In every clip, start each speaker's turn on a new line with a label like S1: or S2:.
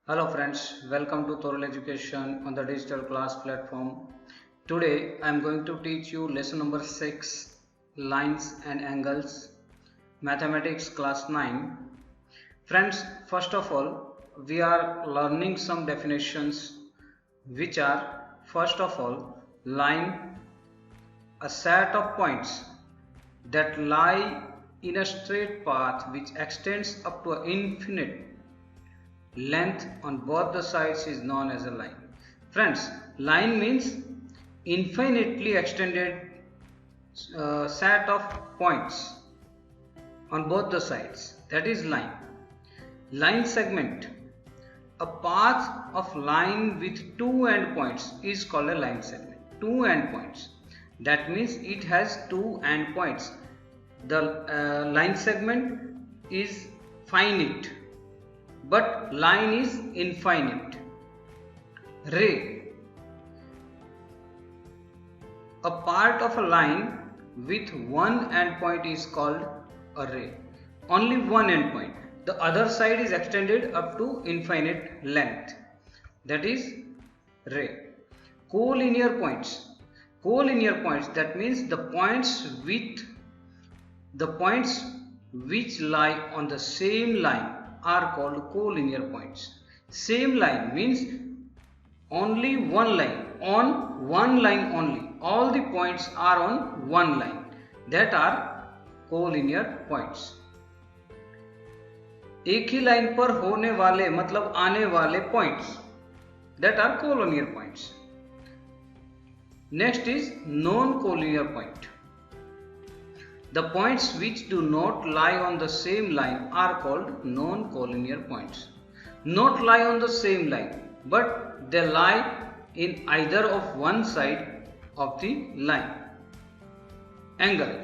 S1: Hello friends, welcome to Thorough Education on the digital class platform. Today I am going to teach you lesson number 6, lines and angles, mathematics class 9. Friends, first of all, we are learning some definitions which are, first of all, line, a set of points that lie in a straight path which extends up to an infinite length on both the sides is known as a line. Friends, line means infinitely extended set of points on both the sides. That is line. Line segment. A path of line with two endpoints is called a line segment. Two endpoints. That means it has two endpoints. The line segment is finite, but line is infinite. Ray. A part of a line with one endpoint is called a ray. Only one endpoint. The other side is extended up to infinite length. That is ray. Collinear points. Collinear points, that means the points which lie on the same line are called collinear points. Same line means only one line, on one line only. All the points are on one line. That are collinear points. एक ही line पर होने वाले मतलब आने वाले points, that are collinear points. Next is non-collinear point. The points which do not lie on the same line are called non-collinear points. Not lie on the same line, but they lie in either of one side of the line. Angle.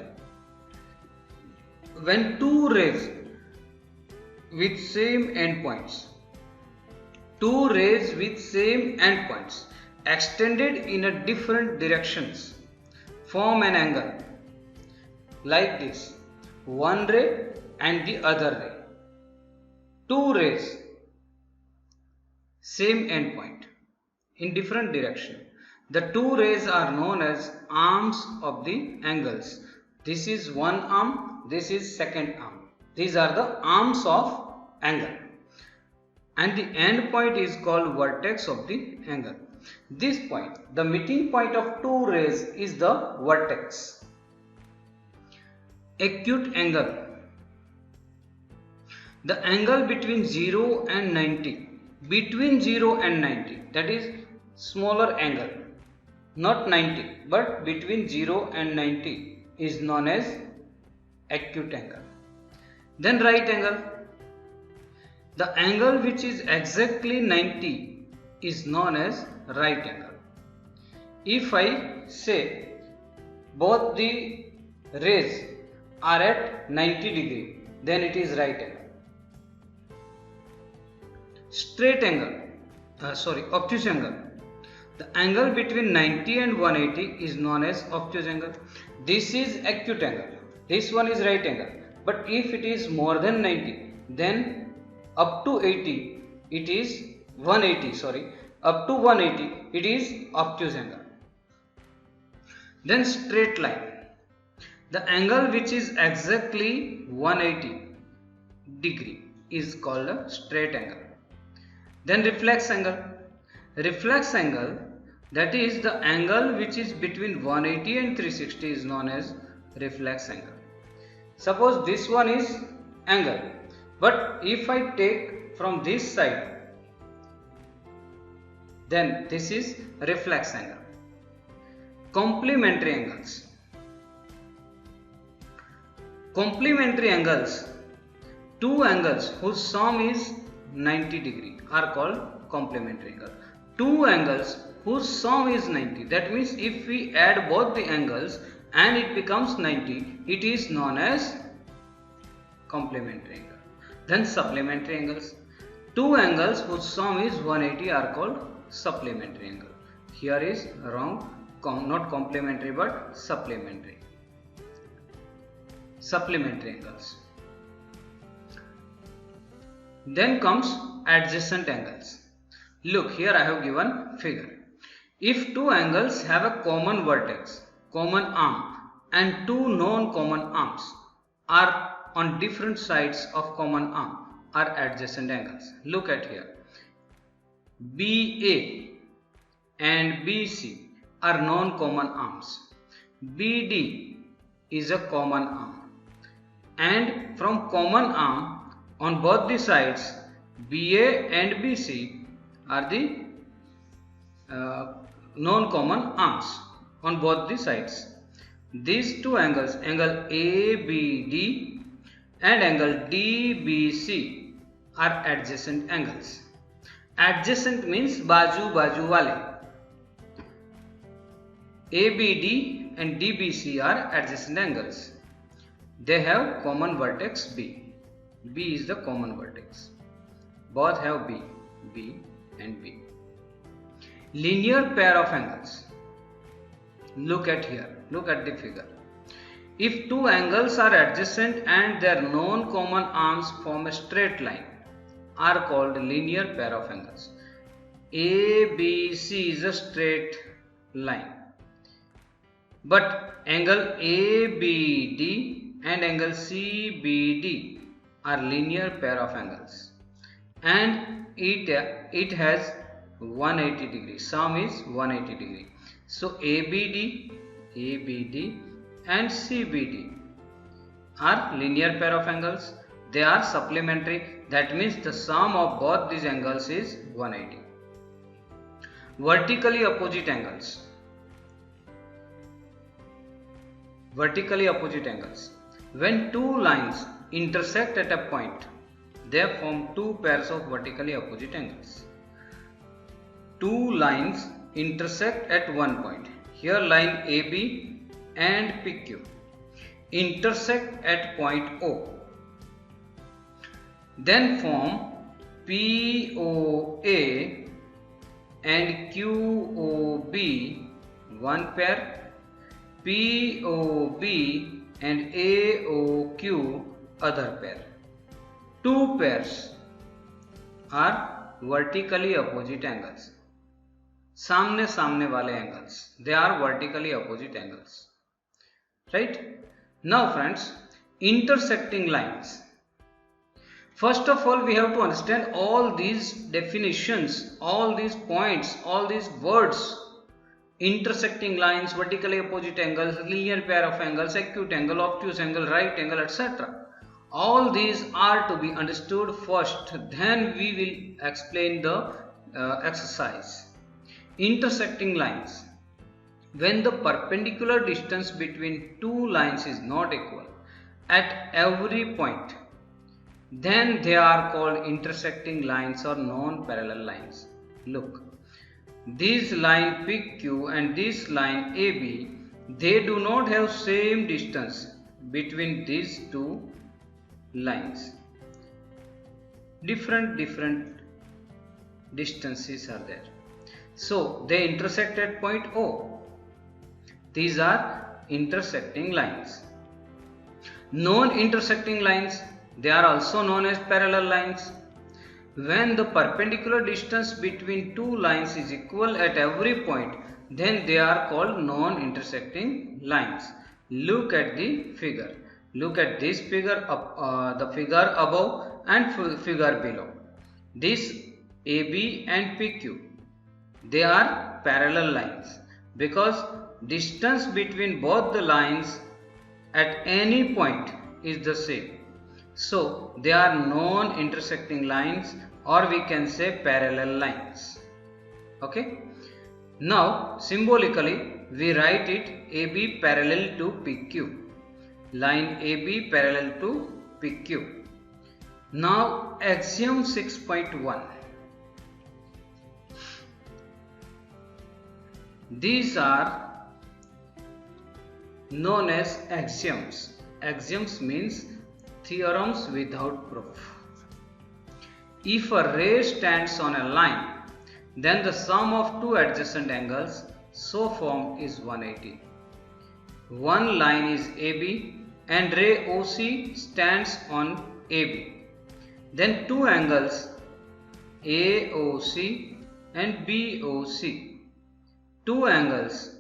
S1: When two rays with same endpoints, extended in a different directions form an angle. Like this, one ray and the other ray. Two rays, same endpoint, in different direction. The two rays are known as arms of the angles. This is one arm, this is second arm. These are the arms of angle. And the end point is called vertex of the angle. This point, the meeting point of two rays, is the vertex. Acute angle. The angle between 0 and 90. Between 0 and 90. That is smaller angle. Not 90, but between 0 and 90 is known as acute angle. Then right angle. The angle which is exactly 90 is known as right angle. If I say both the rays are at 90 degree, then it is right angle. Straight angle, obtuse angle. The angle between 90 and 180 is known as obtuse angle. This is acute angle. This one is right angle. But if it is more than 90, then up to 80, it is 180. Up to 180, it is obtuse angle. Then straight line. The angle which is exactly 180 degree is called a straight angle. Then reflex angle. Reflex angle, that is the angle which is between 180 and 360, is known as reflex angle. Suppose this one is angle, but if I take from this side, then this is reflex angle. Complementary angles. Complementary angles, two angles whose sum is 90 degree are called complementary angle. Two angles whose sum is 90, that means if we add both the angles and it becomes 90, it is known as complementary angle. Then supplementary angles. Two angles whose sum is 180 are called supplementary angle. Here is wrong, not complementary but supplementary. Supplementary angles. Then comes adjacent angles. Look, here I have given figure. If two angles have a common vertex, common arm, and two non-common arms are on different sides of common arm are adjacent angles. Look at here. BA and BC are non-common arms. BD is a common arm. And from common arm on both the sides, BA and BC are the non-common arms on both the sides. These two angles, angle ABD and angle DBC, are adjacent angles. Adjacent means baju wale. ABD and DBC are adjacent angles. They have common vertex B. B is the common vertex. Both have B and B. Linear pair of angles. Look at here. Look at the figure. If two angles are adjacent and their non-common arms form a straight line, are called linear pair of angles. ABC is a straight line. But angle ABD and angle CBD are linear pair of angles. And it has 180 degree. Sum is 180 degree. So ABD and CBD are linear pair of angles. They are supplementary. That means the sum of both these angles is 180. Vertically opposite angles. Vertically opposite angles. When two lines intersect at a point, they form two pairs of vertically opposite angles. Two lines intersect at one point. Here line AB and PQ intersect at point O. Then form POA and QOB one pair, POB and AOQ other pair. Two pairs are vertically opposite angles. सामने सामने वाले angles. They are vertically opposite angles. Right? Now friends, intersecting lines. First of all, we have to understand all these definitions, all these points, all these words. Intersecting lines, vertically opposite angles, linear pair of angles, acute angle, obtuse angle, right angle, etc. All these are to be understood first, then we will explain the exercise. Intersecting lines. When the perpendicular distance between two lines is not equal at every point, then they are called intersecting lines or non-parallel lines. Look, this line PQ and this line AB, they do not have same distance between these two lines. Different distances are there. So they intersect at point O. These are intersecting lines. Non-intersecting lines, they are also known as parallel lines. When the perpendicular distance between two lines is equal at every point, then they are called non-intersecting lines. Look at the figure. Look at this figure, the figure above and figure below. This AB and PQ, they are parallel lines because distance between both the lines at any point is the same. So they are non-intersecting lines, or we can say parallel lines. Okay. Now symbolically we write it AB parallel to PQ. Line AB parallel to PQ. Now axiom 6.1. These are known as axioms. Axioms means theorems without proof. If a ray stands on a line, then the sum of two adjacent angles so formed is 180. One line is AB and ray OC stands on AB. Then two angles AOC and BOC. Two angles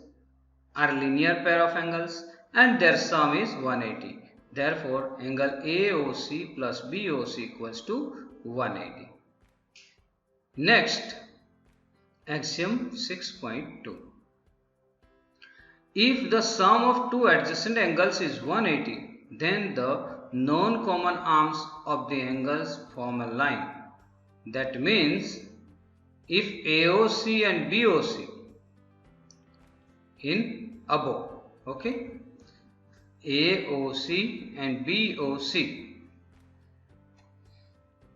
S1: are linear pair of angles and their sum is 180. Therefore, angle AOC plus BOC equals to 180. Next, axiom 6.2. If the sum of two adjacent angles is 180, then the known common arms of the angles form a line. That means, if AOC and BOC in above, okay, AOC and BOC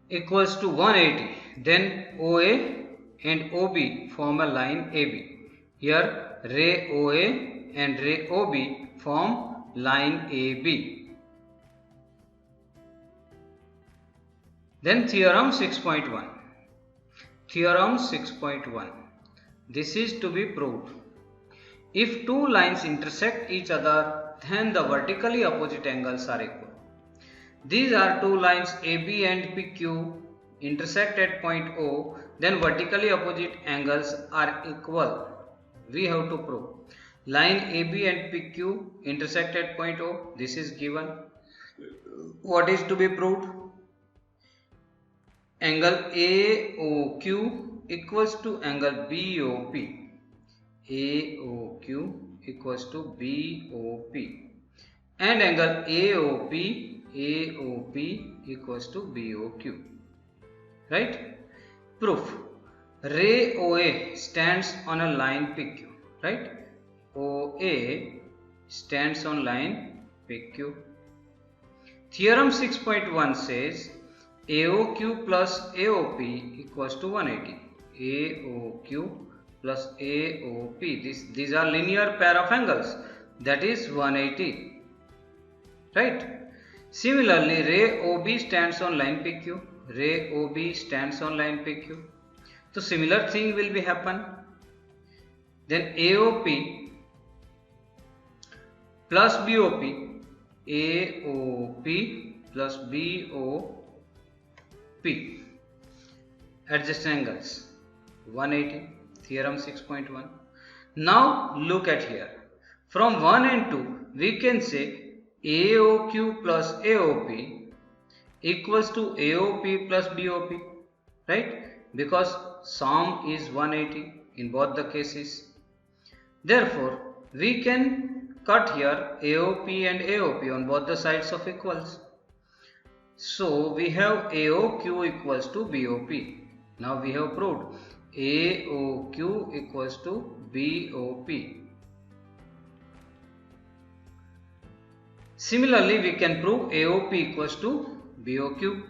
S1: equals to 180, then OA and OB form a line AB. Here ray OA and ray OB form line AB. Then theorem 6.1. Theorem 6.1. This is to be proved. If two lines intersect each other, then the vertically opposite angles are equal. These are two lines AB and PQ intersect at point O, then vertically opposite angles are equal. We have to prove. Line AB and PQ intersect at point O. This is given. What is to be proved? Angle AOQ equals to angle BOP. AOQ equals to BOP. And angle AOP equals to BOQ. Right? Proof. Ray OA stands on a line PQ. Right? OA stands on line PQ. Theorem 6.1 says AOQ plus AOP equals to 180. AOQ plus AOP. These are linear pair of angles. That is 180. Right? Similarly, ray OB stands on line PQ. Ray OB stands on line PQ. So similar thing will be happen. Then AOP plus BOP. AOP plus BOP. Adjacent angles 180. Theorem 6.1. Now look at here. From 1 and 2 we can say AOQ plus AOP equals to AOP plus BOP, right? Because sum is 180 in both the cases. Therefore, we can cut here AOP and AOP on both the sides of equals. So we have AOQ equals to BOP. Now we have proved AOQ equals to BOP. Similarly, we can prove AOP equals to BOQ.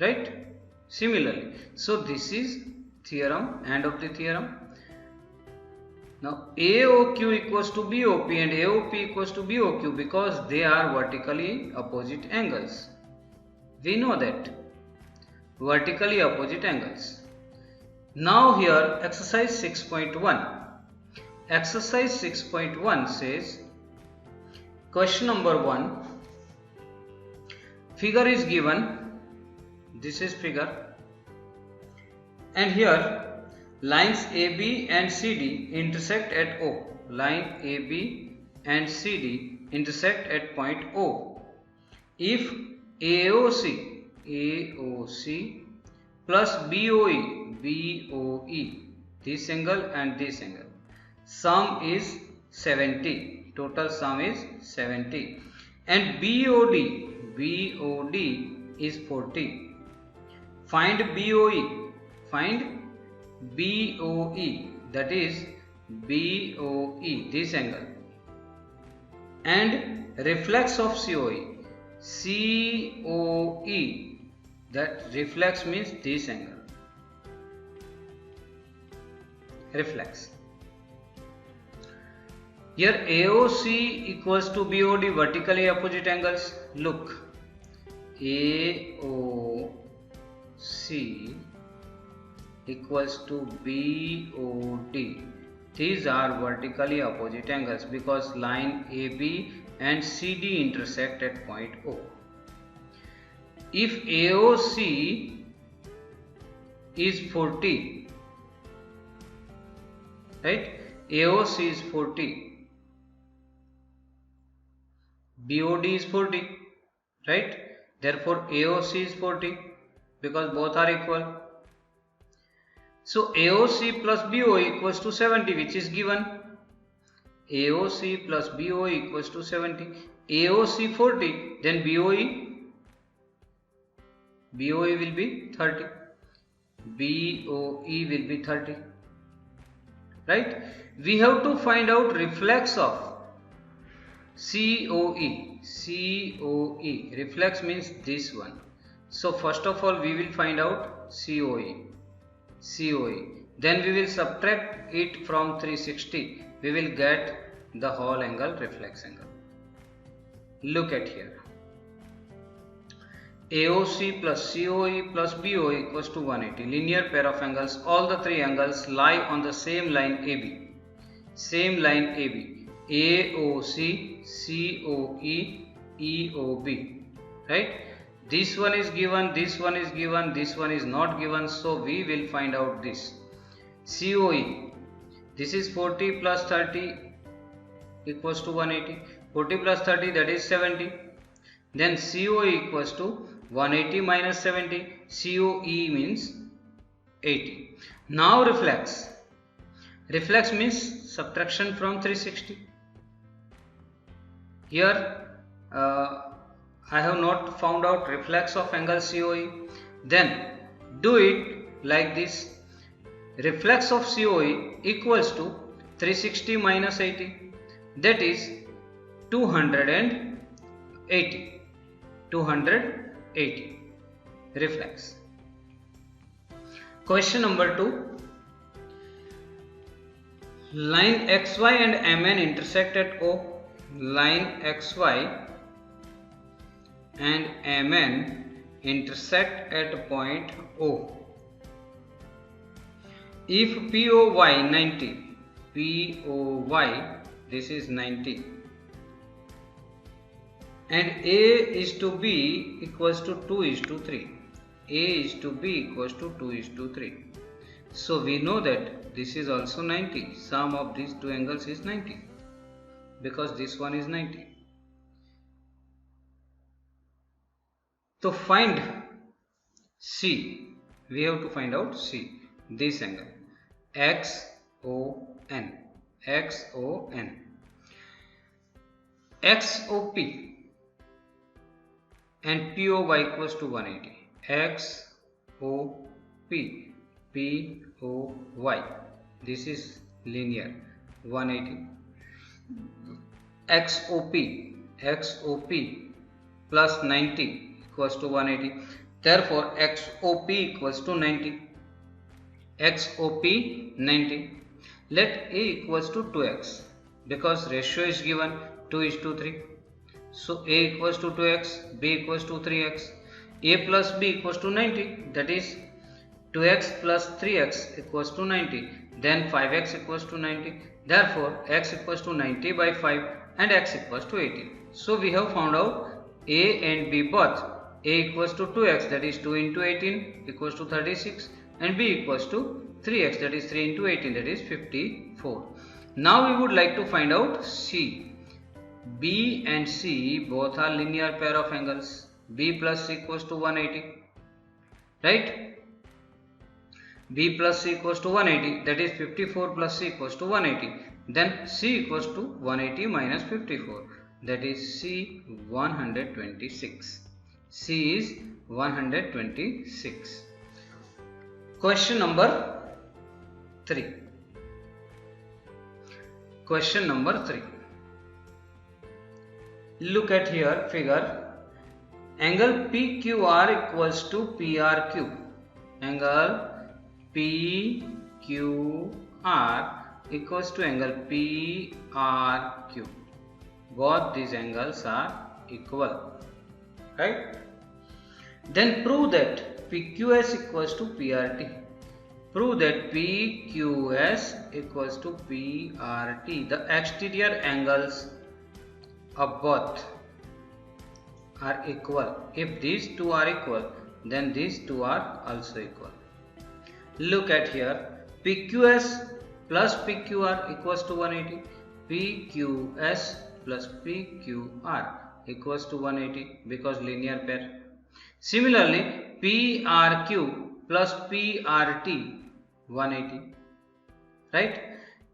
S1: Right? Similarly. So this is theorem, end of the theorem. Now AOQ equals to BOP and AOP equals to BOQ because they are vertically opposite angles. We know that. Vertically opposite angles. Now here exercise 6.1. Exercise 6.1 says, question number 1. Figure is given. This is figure. And here lines AB and CD intersect at O. Line AB and CD intersect at point O. If AOC plus BOE, this angle and this angle, sum is 70. Total sum is 70. And BOD is 40. Find BOE. Find BOE, that is BOE, this angle, and reflex of COE. COE, that reflex means this angle. Reflex. Here AOC equals to BOD, vertically opposite angles. Look, AOC equals to BOD. These are vertically opposite angles because line AB and CD intersect at point O. If AOC is 40, right? AOC is 40, BOD is 40, right? Therefore AOC is 40 because both are equal. So AOC plus BO equals to 70, which is given. AOC plus BO equals to 70. AOC 40, then BOE will be 30. BOE will be 30. Right? We have to find out reflex of COE. COE. Reflex means this one. So first of all we will find out COE. Then we will subtract it from 360. We will get the whole angle, reflex angle. Look at here. AOC plus COE plus BO equals to 180. Linear pair of angles. All the three angles lie on the same line AB. Same line AB. AOC, COE, EOB. Right? This one is given, this one is given, this one is not given. So we will find out this. COE. This is 40 plus 30 equals to 180. 40 plus 30, that is 70. Then COE equals to 180 minus 70. COE means 80. Now reflex. Reflex means subtraction from 360. Here I have not found out reflex of angle COE. Then do it like this. Reflex of COE equals to 360 minus 80. That is 280. 280. Reflex. Question number 2. Line XY and MN intersect at O. Line XY and MN intersect at point O. If POY 90, POY this is 90, and A is to B equals to 2:3. A is to B equals to 2:3. So we know that this is also 90. Sum of these two angles is 90 because this one is 90. To find C, we have to find out C, this angle, XON, XON. XOP and POY equals to 180. XOP, POY, this is linear, 180. XOP plus 90 equals to 180. Therefore XOP equals to 90. XOP 90. Let A equals to 2x because ratio is given 2:3. So A equals to 2x, B equals to 3x. A plus B equals to 90, that is 2x plus 3x equals to 90. Then 5x equals to 90. Therefore x equals to 90 by 5 and x equals to 18. So we have found out A and B both. A equals to 2x, that is 2 into 18 equals to 36, and B equals to 3x, that is 3 into 18, that is 54. Now we would like to find out C. B and C both are linear pair of angles. B plus C equals to 180, right? B plus C equals to 180, that is 54 plus C equals to 180. Then C equals to 180 minus 54, that is C 126. C is 126. Question number 3. Question number 3. Look at here figure. Angle PQR equals to PRQ. Angle PQR equals to angle PRQ. Both these angles are equal, right? Then prove that PQS equals to PRT. Prove that PQS equals to PRT. The exterior angles of both are equal. If these two are equal, then these two are also equal. Look at here, PQS plus PQR equals to 180. PQS plus PQR equals to 180 because linear pair. Similarly, PRQ plus PRT 180, right?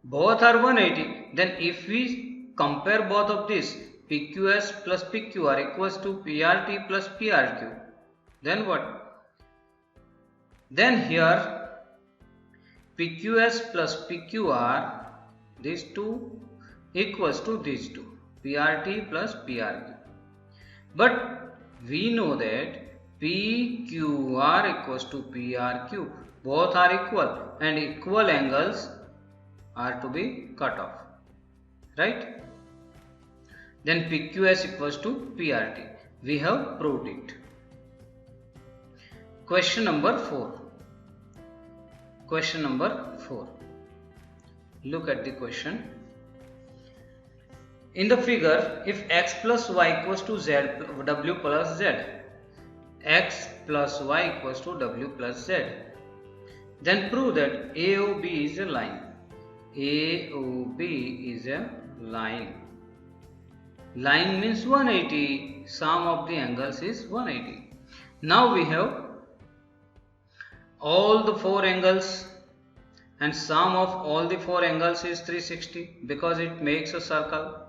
S1: Both are 180. Then if we compare both of these, PQS plus PQR equals to PRT plus PRQ, then what? Then here PQS plus PQR, these two equals to these two, PRT plus PRQ. But we know that PQR equals to PRQ. Both are equal and equal angles are to be cut off, right? Then PQS equals to PRT. We have proved it. Question number 4. Question number 4. Look at the question. In the figure, if x plus y equals to w plus z, x plus y equals to w plus z, then prove that AOB is a line. AOB is a line. Line means 180. Sum of the angles is 180. Now we have all the 4 angles, and sum of all the 4 angles is 360 because it makes a circle.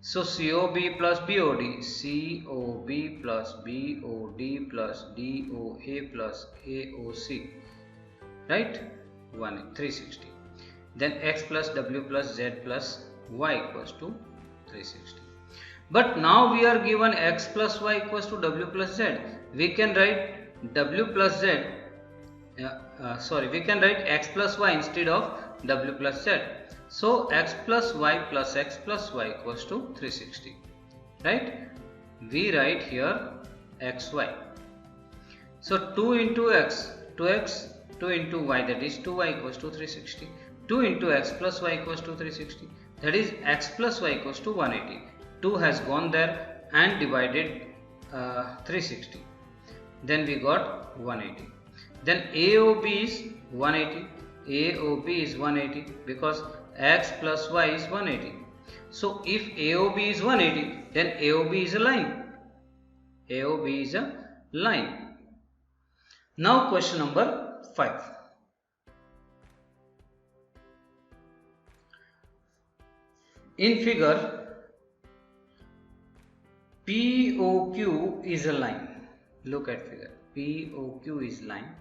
S1: So COB plus BOD, COB plus BOD plus DOA plus AOC, right? 360. Then x plus w plus z plus y equals to 360. But now we are given x plus y equals to w plus z. We can write w plus z, we can write x plus y instead of w plus z. So x plus y plus x plus y equals to 360, right? We write here xy. So 2 into x, 2x, 2 into y, that is 2y equals to 360. 2 into x plus y equals to 360, that is x plus y equals to 180. 2 has gone there and divided 360. Then we got 180. Then AOB is 180. AOB is 180 because x plus y is 180. So if AOB is 180, then AOB is a line. AOB is a line. Now question number 5. In figure, POQ is a line. Look at figure. POQ is line.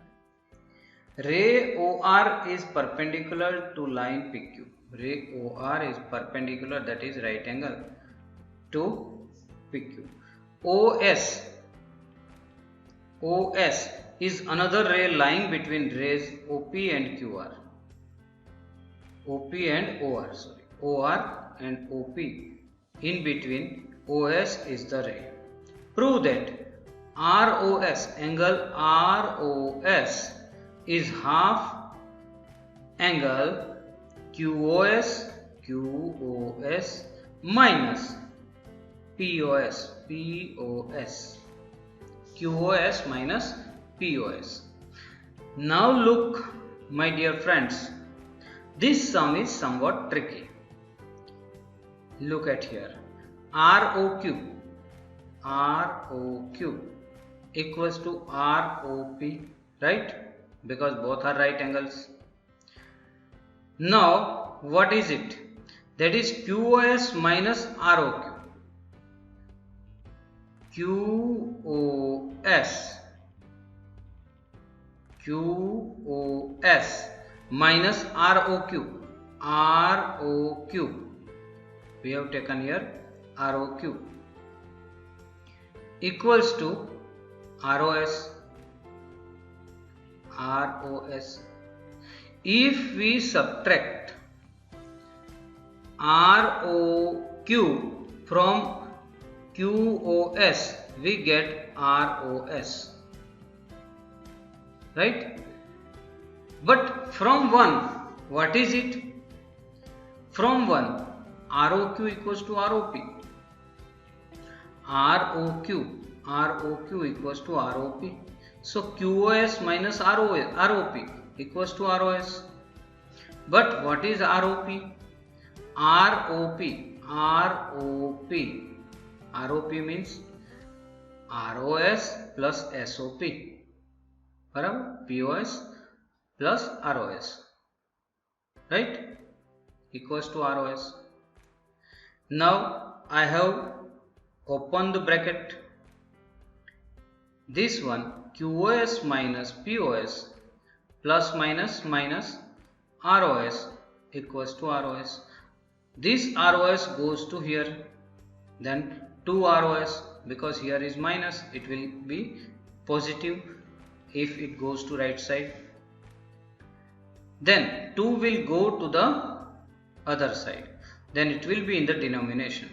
S1: Ray OR is perpendicular to line PQ. Ray OR is perpendicular, that is right angle to PQ. OS is another ray lying between rays OP and QR. OP and OR, sorry. OR and OP. In between OS is the ray. Prove that ROS, angle ROS is half angle QOS minus POS. QOS minus POS. Now look, my dear friends, this sum is somewhat tricky. Look at here. ROQ equals to ROP, right? Because both are right angles. Now what is it? That is QOS minus ROQ. QOS minus ROQ. We have taken here ROQ equals to ROS. If we subtract ROQ from QOS, we get ROS, right? But from 1, what is it? From 1, ROQ equals to ROP. ROQ equals to ROP. So QoS minus ROP equals to ROS. But what is ROP? ROP means ROS plus SOP. POS plus ROS. Right? Equals to ROS. Now I have opened the bracket. This one QoS minus POS plus minus ROS equals to ROS. This ROS goes to here, then 2 ROS, because here is minus, it will be positive if it goes to right side. Then 2 will go to the other side, then it will be in the denomination.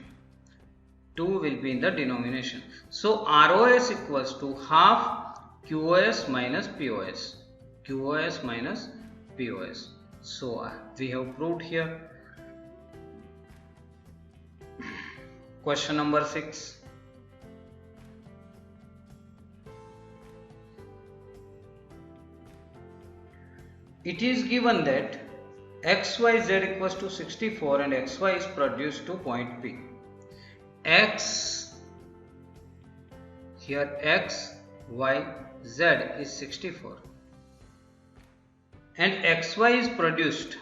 S1: 2 will be in the denomination. So ROS equals to half QoS minus POS. QoS minus POS. So we have proved here. Question number 6. It is given that XYZ equals to 64 and XY is produced to point P. Here X, Y, Z is 64 and XY is produced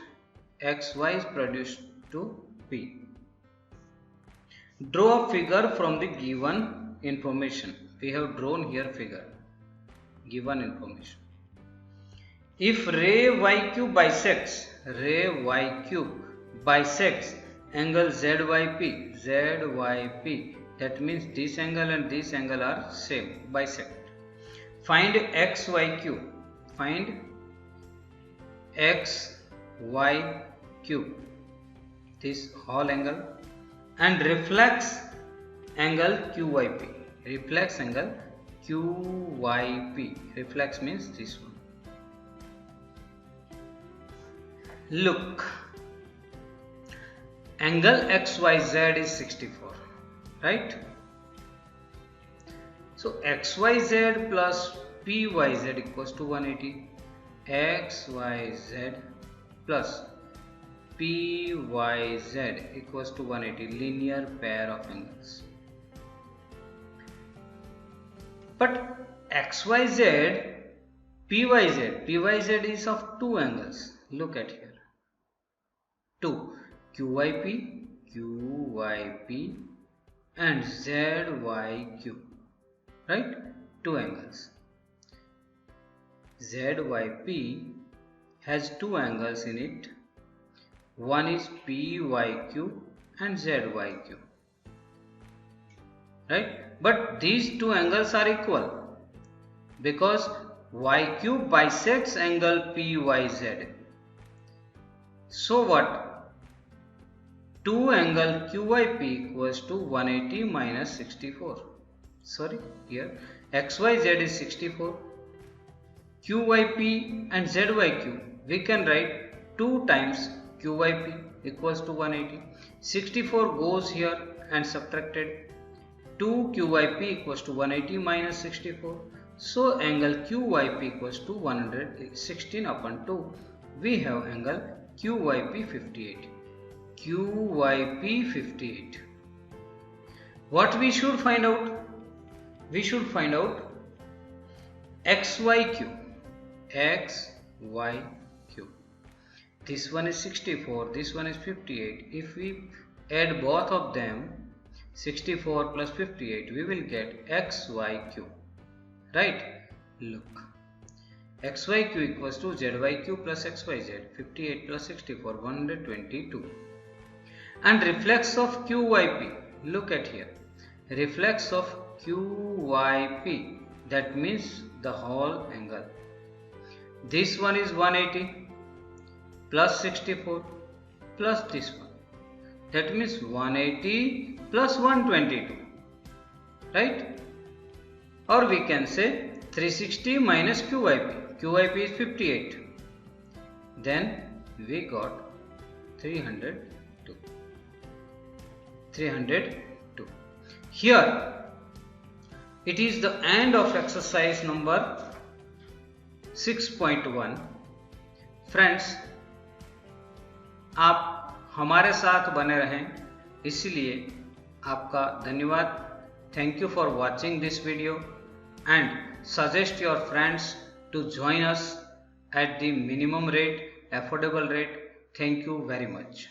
S1: to P. Draw a figure from the given information. We have drawn here figure, given information. If ray YQ bisects angle ZYP, that means this angle and this angle are same, bisect. Find XYQ. Find XYQ, this whole angle, and reflex angle QYP. Reflex angle QYP. Reflex means this one. Look, angle XYZ is 64, right? So XYZ plus PYZ equals to 180. XYZ plus PYZ equals to 180, linear pair of angles. But XYZ, PYZ is of two angles. Look at here. 2 QYP and ZYQ, right? Two angles. ZYP has two angles in it. One is PYQ and ZYQ, right? But these two angles are equal because YQ bisects angle PYZ. So what? 2 angle QYP equals to 180 minus 64. Sorry, here XYZ is 64. QYP and ZYQ, we can write 2 times QYP equals to 180. 64 goes here and subtracted. 2 QYP equals to 180 minus 64. So angle QYP equals to 116 upon 2. We have angle QYP 58. QYP 58. What we should find out? We should find out XYQ. XYQ. This one is 64, this one is 58. If we add both of them, 64 plus 58, we will get XYQ. Right? Look. XYQ equals to ZYQ plus XYZ. 58 plus 64, 122. And reflex of QYP. Look at here. Reflex of QYP. That means the whole angle. This one is 180 plus 64 plus this one. That means 180 plus 122. Right? Or we can say 360 minus QYP. QYP is 58. Then we got 302. 302. Here it is the end of exercise number 6.1। Friends, आप हमारे साथ बने रहें, इसलिए आपका धन्यवाद। Thank you for watching this video and suggest your friends to join us at the minimum rate, affordable rate. Thank you very much.